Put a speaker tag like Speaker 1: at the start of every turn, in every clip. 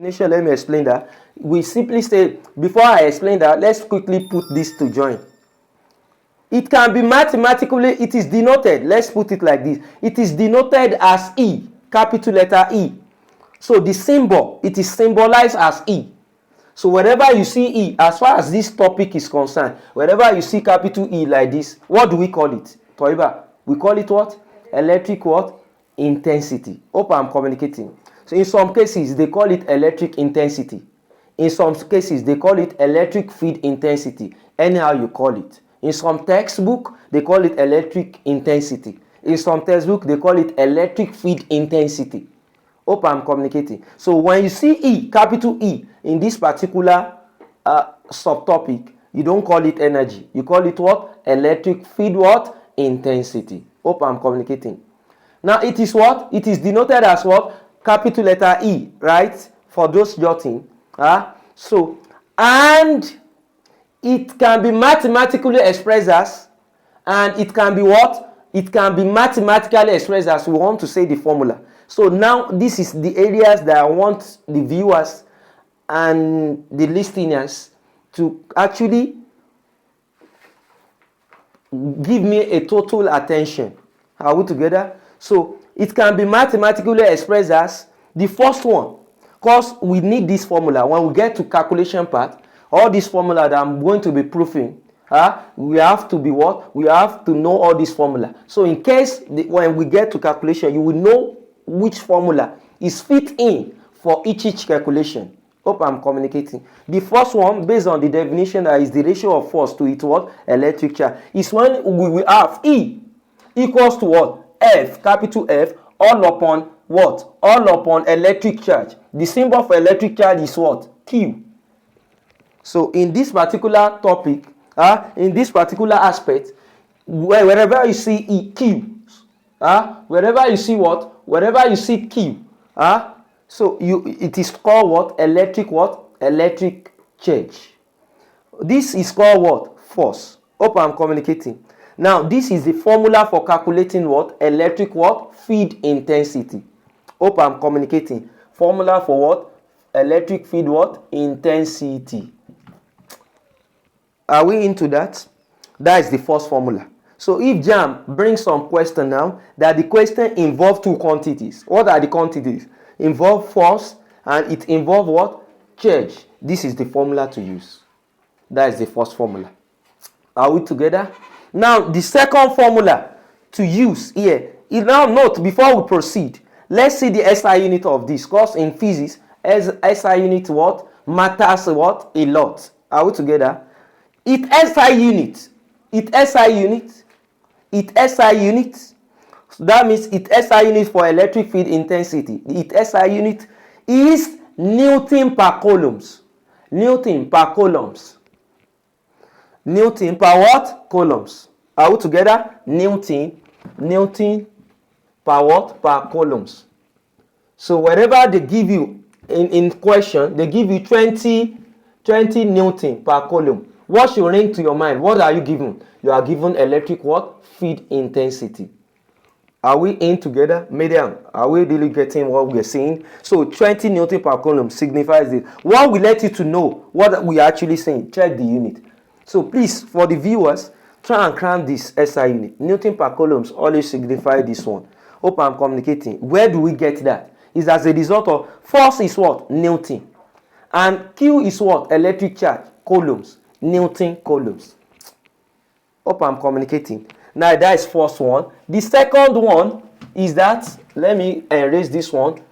Speaker 1: Let me explain that. We simply say, before I explain that, let's quickly put this to join. It can be mathematically, it is denoted, let's put it like this. It is denoted as E, capital letter E. So the symbol, it is symbolized as E. So wherever you see E, as far as this topic is concerned, wherever you see capital E like this, what do we call it? Toiba, we call it what? Electric what? Intensity. Hope I'm communicating. So in some cases, they call it electric intensity. In some cases, they call it electric field intensity. Anyhow you call it. In some textbook, they call it electric intensity. In some textbook, they call it electric field intensity. Hope I'm communicating. So when you see E, capital E, in this particular subtopic, you don't call it energy. You call it what? Electric field what? Intensity. Hope I'm communicating. Now it is what? It is denoted as what? Capital letter E, right? For those jotting. So, and it can be mathematically expressed as, and it can be what? It can be mathematically expressed as, we want to say the formula. So now this is the areas that I want the viewers and the listeners to actually give me a total attention. Are we together? So it can be mathematically expressed as the first one, because we need this formula. When we get to calculation part, all this formula that I'm going to be proving, we have to be what? We have to know all this formula. So in case when we get to calculation, you will know which formula is fit in for each calculation. Hope I'm communicating. The first one, based on the definition, that is the ratio of force to its what? Electric charge, is when we will have E equals to what? F, capital F, all upon what? All upon electric charge. The symbol for electric charge is what? Q. So in this particular topic, in this particular aspect, wherever you see E, Q, wherever you see what? Wherever you see Q, so it is called what? Electric what? Electric charge. This is called what? Force. Hope I'm communicating. Now this is the formula for calculating what? Electric what? Field intensity. Hope I'm communicating. Formula for what? Electric field what? Intensity. Are we into that? That is the first formula. So if JAMB brings some question now, that the question involves two quantities. What are the quantities? Involve force and it involves what? Charge. This is the formula to use. That is the first formula. Are we together? Now the second formula to use here is, now note before we proceed, let's see the SI unit of this, because in physics SI unit what? Matters what? A lot. Are we together? It SI unit. So that means it SI unit for electric field intensity. It SI unit is Newton per coulombs. Newton per coulombs. Newton per what? Coulombs. Are we together? Newton per what? Per coulombs. So wherever they give you in question, they give you 20 Newton per coulomb. What should ring to your mind? What are you given? You are given electric what? Field intensity. Are we in together? Medium. Are we really getting what we are saying? So 20 Newton per coulomb signifies it. What will let you to know what we are actually saying? Check the unit. So please, for the viewers, try and cram this SI unit. Newton per coulombs always signify this one. Hope I'm communicating. Where do we get that? It's as a result of force is what? Newton. And Q is what? Electric charge. Coulombs. Newton coulombs. Hope I'm communicating. Now that is first one. The second one is that, let me erase this one.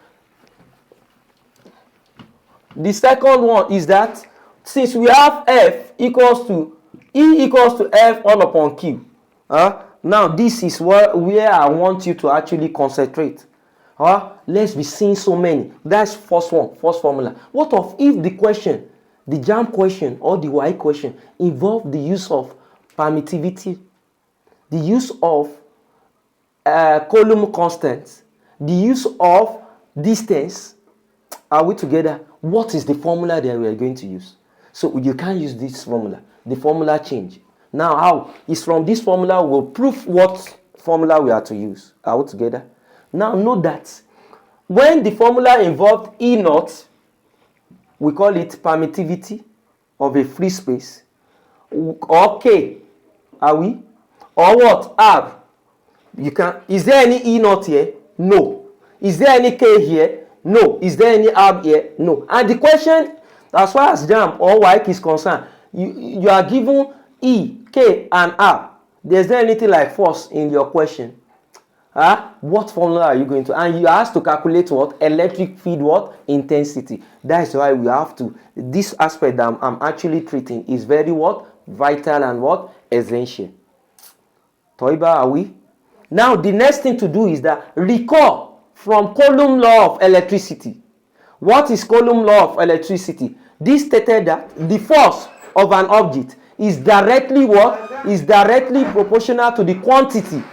Speaker 1: The second one is that since we have F equals to E equals to F all upon Q. Now this is where I want you to actually concentrate. Let's be seeing so many. That's first one, first formula. What of if the question, the JAMB question or the Y question involve the use of permittivity, the use of Coulomb constants, the use of distance? Are we together? What is the formula that we are going to use? So you can't use this formula. The formula change. Now how? Is from this formula we'll prove what formula we are to use. Are we together? Now note that when the formula involved E naught, we call it permittivity of a free space. Or K, are we? Or what? R. You can. Is there any E not here? No. Is there any K here? No. Is there any R here? No. And the question, as far as jamb or WAEC is concerned, you are given E, K, and R. There's there anything like force in your question? What formula are you going to? And you are asked to calculate what? Electric field what? Intensity. That is why we have to. This aspect that I'm actually treating is very what? Vital and what? Essential. Toiba, are we? Now the next thing to do is that recall from Coulomb law of electricity. What is Coulomb law of electricity? This stated that the force of an object is directly what? Is directly proportional to the quantity.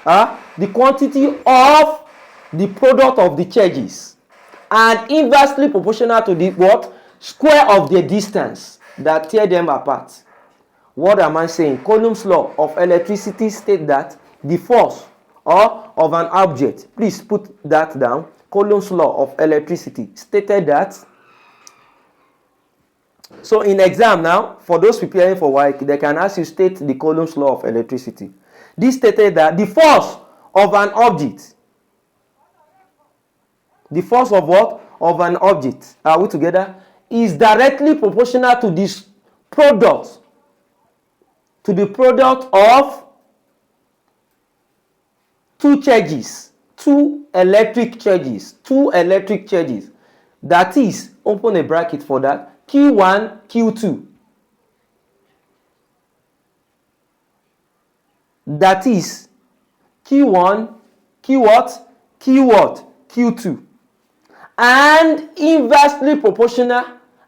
Speaker 1: The quantity of the product of the charges, and inversely proportional to the what? Square of the distance that tear them apart. What am I saying? Coulomb's law of electricity states that the force of an object, please put that down. Coulomb's law of electricity stated that. So in exam now, for those preparing for WAEC, they can ask you state the Coulomb's law of electricity. This stated that the force of an object, the force of what? Of an object, are we together? Is directly proportional to this product, to the product of two charges, two electric charges. That is, open a bracket for that, Q1, Q2. That is Q1, Q what? Q what? Q2. And inversely proportional,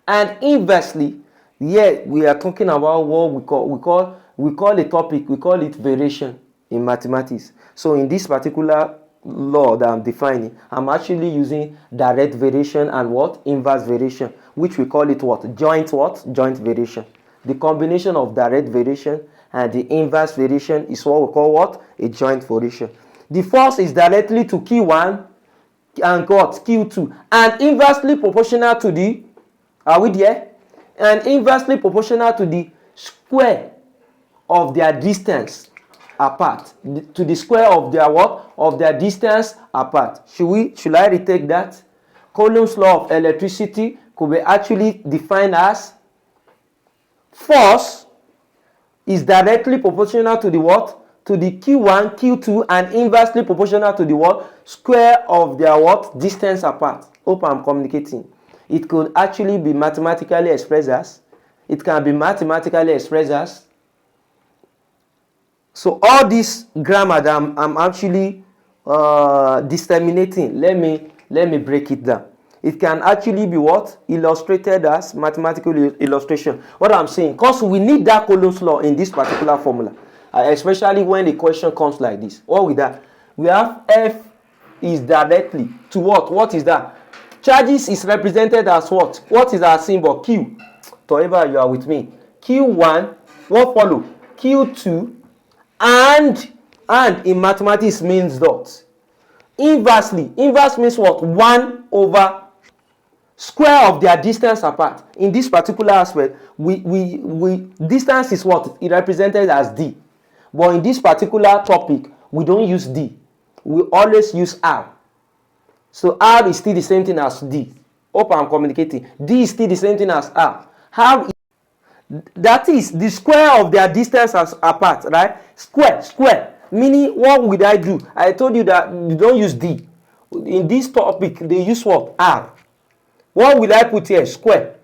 Speaker 1: and inversely, here we are talking about what we call a topic, we call it variation in mathematics. So in this particular law that I'm defining, I'm actually using direct variation and what? Inverse variation, which we call it what? Joint what? Joint variation. The combination of direct variation and the inverse variation is what we call what? A joint variation. The force is directly to Q1 and what? Q2, and inversely proportional to the, are we there? And inversely proportional to the square of their distance apart. To the square of their what? Of their distance apart. Should I retake that? Coulomb's law of electricity could be actually defined as force is directly proportional to the what? To the Q1, Q2, and inversely proportional to the what? Square of their what? Distance apart. Hope I'm communicating. It could actually be mathematically expressed as, it can be mathematically expressed as. So all this grammar that I'm actually disseminating, let me break it down. It can actually be what? Illustrated as mathematical illustration. What I'm saying, because we need that Coulomb's law in this particular formula, especially when the question comes like this. What with that? We have F is directly to what? What is that? Charges is represented as what? What is our symbol? Q. However, you are with me. Q1, what follow? Q2, and in mathematics means dot. Inversely, inverse means what? 1 over square of their distance apart. In this particular aspect, we distance is what? It represented as D. But in this particular topic, we don't use D. We always use R. So R is still the same thing as D. Hope I'm communicating. D is still the same thing as R. That is the square of their distance apart, right? Square. Meaning, what would I do? I told you that you don't use D. In this topic, they use what? R. What will I put here? Square.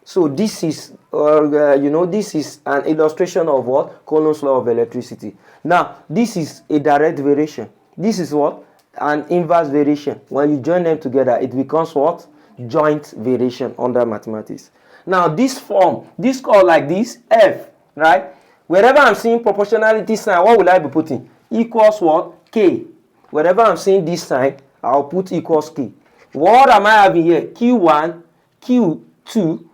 Speaker 1: So this is, this is an illustration of what? Coulomb's law of electricity. Now, this is a direct variation. This is what? An inverse variation. When you join them together, it becomes what? Joint variation under mathematics. Now, this form, this called like this, F, right? Wherever I'm seeing proportionality sign, what will I be putting? Equals what? K. Wherever I'm seeing this sign, I'll put equals K. What am I having here? Q1, Q2.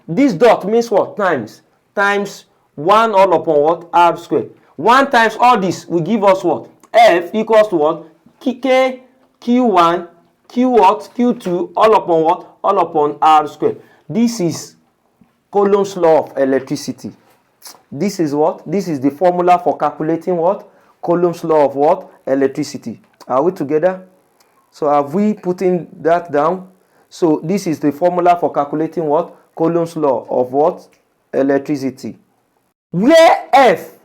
Speaker 1: This dot means what? Times. Times 1 all upon what? R squared. 1 times all this will give us what? F equals to what? K, Q1, Q what? Q2 all upon what? All upon R squared. This is Coulomb's law of electricity. This is what? This is the formula for calculating what? Coulomb's law of what? Electricity. Are we together? So have we putting that down? So this is the formula for calculating what? Coulomb's law of what? Electricity. Where F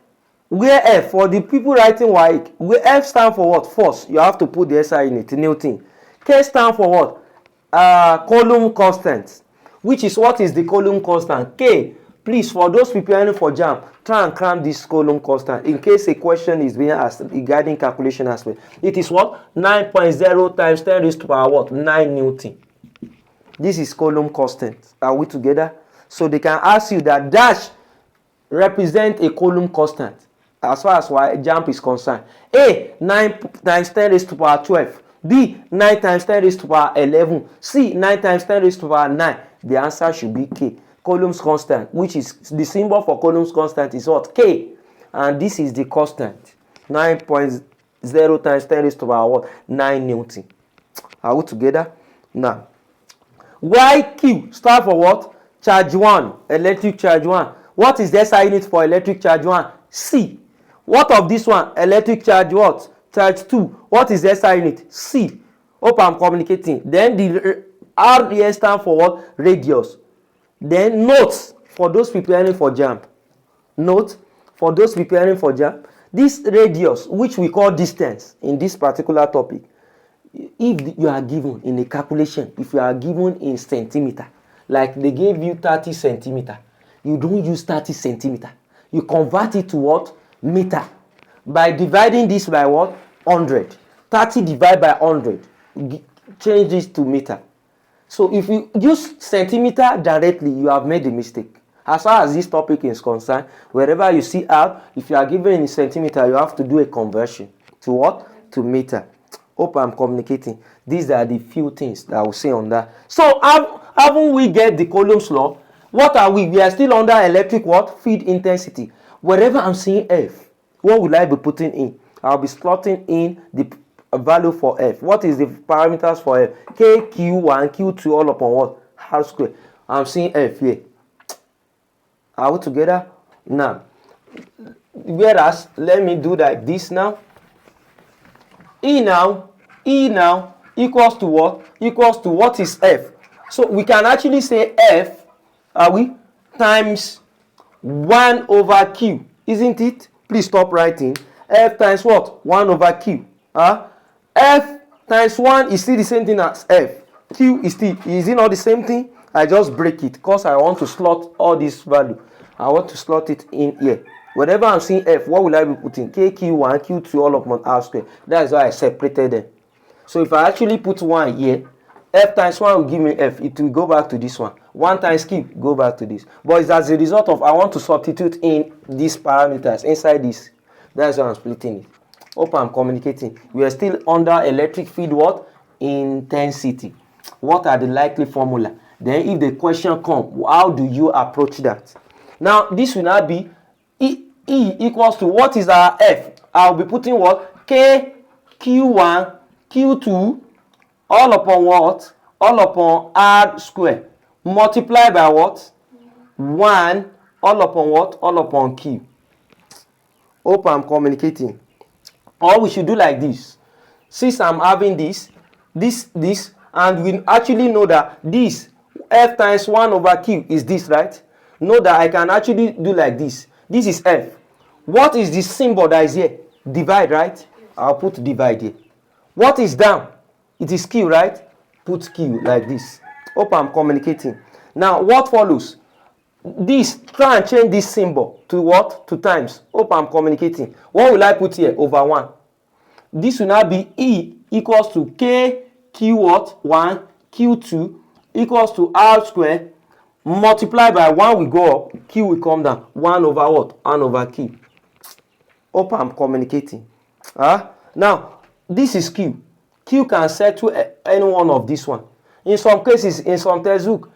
Speaker 1: for the people writing WAEC, where F stand for what? Force. You have to put the SI in it, Newton. K stand for what? Coulomb constant. Which is what is the Coulomb constant? K. Please, for those preparing for JAMB, try and cram this Coulomb constant in case a question is being asked regarding calculation aspect. It is what? 9.0 times 10 raised to power what? 9 Newton. This is Coulomb constant. Are we together? So they can ask you that dash represent a Coulomb constant as far as JAMB is concerned. A, 9 times 10 raised to power 12. B, 9 times 10 raised to power 11. C, 9 times 10 raised to power 9. The answer should be K. Coulomb's constant, which is the symbol for Coulomb's constant is what? K. And this is the constant. 9.0 times 10 raised to power what? 9 Newton. Are we together? Now, YQ stand for what? Charge 1. Electric charge 1. What is the SI unit for electric charge 1? C. What of this one? Electric charge what? Charge 2. What is the SI unit? C. Hope I'm communicating. Then the R here stand for what? Radius. Then notes for those preparing for JAMB. Note for those preparing for JAMB. This radius, which we call distance in this particular topic, if you are given in a calculation, if you are given in centimeter, like they gave you 30 centimeter, you don't use 30 centimeter. You convert it to what? Meter. By dividing this by what? 100. 30 divided by 100. Change this to meter. So if you use centimeter directly, you have made a mistake. As far as this topic is concerned, wherever you see R, if you are given in centimeter, you have to do a conversion to what? To meter. Hope I'm communicating. These are the few things that I will say on that. So haven't we get the Coulomb's law? What are we? We are still under electric what? Field intensity. Wherever I'm seeing F, what will I be putting in? I'll be slotting in the value for F. What is the parameters for F? K, Q1, Q2, all upon what? R square. I'm seeing F here. Are we together? Now, whereas, let me do like this now. E now equals to what? Equals to what is F? So we can actually say F, are we? Times 1 over Q, isn't it? Please stop writing. F times what? 1 over Q. F times 1 is still the same thing as F. Q is it not the same thing? I just break it because I want to slot all this value. I want to slot it in here. Whenever I'm seeing F, what will I be putting? K, Q1, Q2, all upon R square. That is why I separated them. So if I actually put 1 here, F times 1 will give me F. It will go back to this one. 1 times Q, go back to this. But it's as a result of I want to substitute in these parameters inside this. That's why I'm splitting it. Hope I'm communicating. We are still under electric field what? Intensity. What are the likely formula? Then if the question comes, how do you approach that? Now this will now be E equals to what is our F? I'll be putting what? K, Q1, Q2, all upon what? All upon R square. Multiply by what? 1, all upon what? All upon Q. Hope I'm communicating. Or we should do like this. Since I'm having this, and we actually know that this F times 1 over Q is this, right? Know that I can actually do like this. This is F. What is the symbol that is here? Divide, right? I'll put divide here. What is down? It is Q, right? Put Q like this. Hope I'm communicating. Now, what follows? This, try and change this symbol to what? To times. Hope I'm communicating. What will I put here? Over 1. This will now be E equals to K, Q what? 1, Q2 equals to R square. Multiply by 1 will go up, Q will come down. 1 over what? 1 over Q. Hope I'm communicating. Now, this is Q. Q can settle any one of this one. In some cases, in some textbook,